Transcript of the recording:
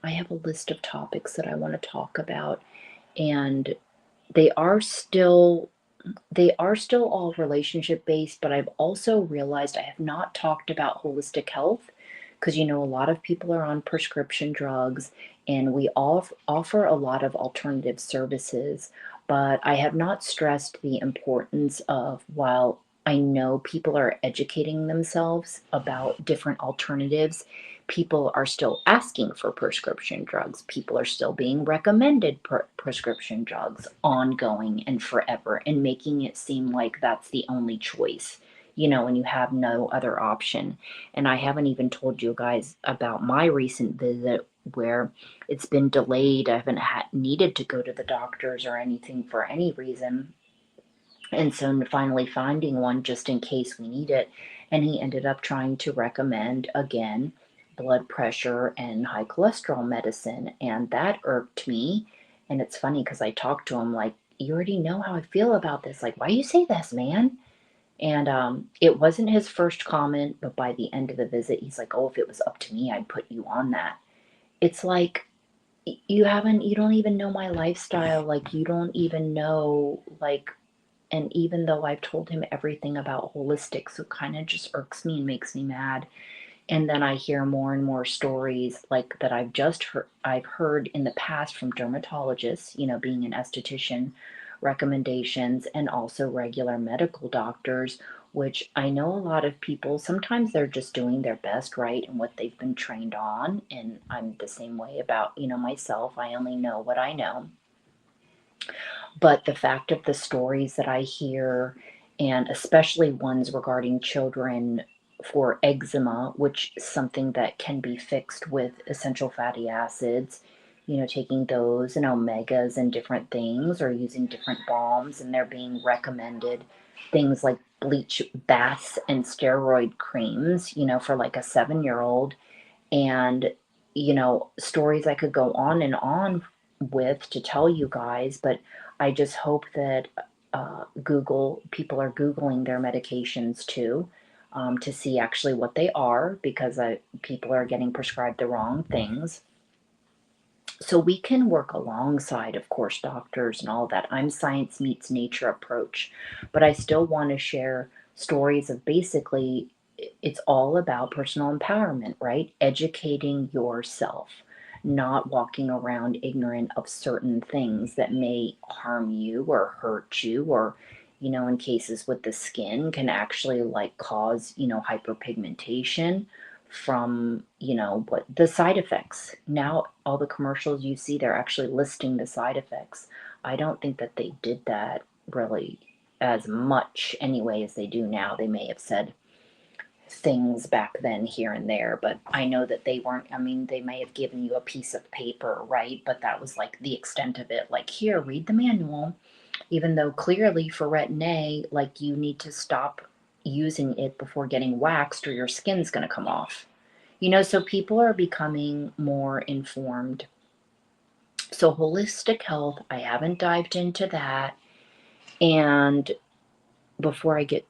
I have a list of topics that I want to talk about, and they are still they are still all relationship based, but I've also realized I have not talked about holistic health because a lot of people are on prescription drugs and we all offer a lot of alternative services, but I have not stressed the importance of while I know people are educating themselves about different alternatives, people are still asking for prescription drugs. People are still being recommended prescription drugs ongoing and forever, and making it seem like that's the only choice, and you have no other option. And I haven't even told you guys about my recent visit where it's been delayed. I haven't needed to go to the doctors or anything for any reason. And so finally finding one just in case we need it. And he ended up trying to recommend again blood pressure and high cholesterol medicine. And that irked me. And it's funny because I talked to him like, you already know how I feel about this. Like, why you say this, man? And it wasn't his first comment, but by the end of the visit, he's like, oh, if it was up to me, I'd put you on that. It's like, you don't even know my lifestyle. Like, you don't even know, like, and even though I've told him everything about holistic, so it kind of just irks me and makes me mad. And then I hear more and more stories like that I've heard in the past from dermatologists, being an esthetician, recommendations, and also regular medical doctors, which I know a lot of people, sometimes they're just doing their best, right, and what they've been trained on. And I'm the same way about, myself. I only know what I know. But the fact of the stories that I hear, and especially ones regarding children for eczema, which is something that can be fixed with essential fatty acids, taking those and omegas and different things, or using different balms, and they're being recommended things like bleach baths and steroid creams, for like a 7-year old. And, stories I could go on and on with to tell you guys, but I just hope that people are Googling their medications too, to see actually what they are, because people are getting prescribed the wrong things. So we can work alongside, of course, doctors and all that. I'm science meets nature approach, but I still want to share stories of basically it's all about personal empowerment, right? Educating yourself, not walking around ignorant of certain things that may harm you or hurt you, or in cases with the skin can actually like cause, hyperpigmentation from, what the side effects. Now, all the commercials you see, they're actually listing the side effects. I don't think that they did that really as much anyway as they do now. They may have said things back then here and there, but I know that they weren't, I mean, they may have given you a piece of paper, right? But that was like the extent of it. Like, here, read the manual, even though clearly for retin-A, like you need to stop using it before getting waxed or your skin's going to come off. So people are becoming more informed. So holistic health, I haven't dived into that. And before I get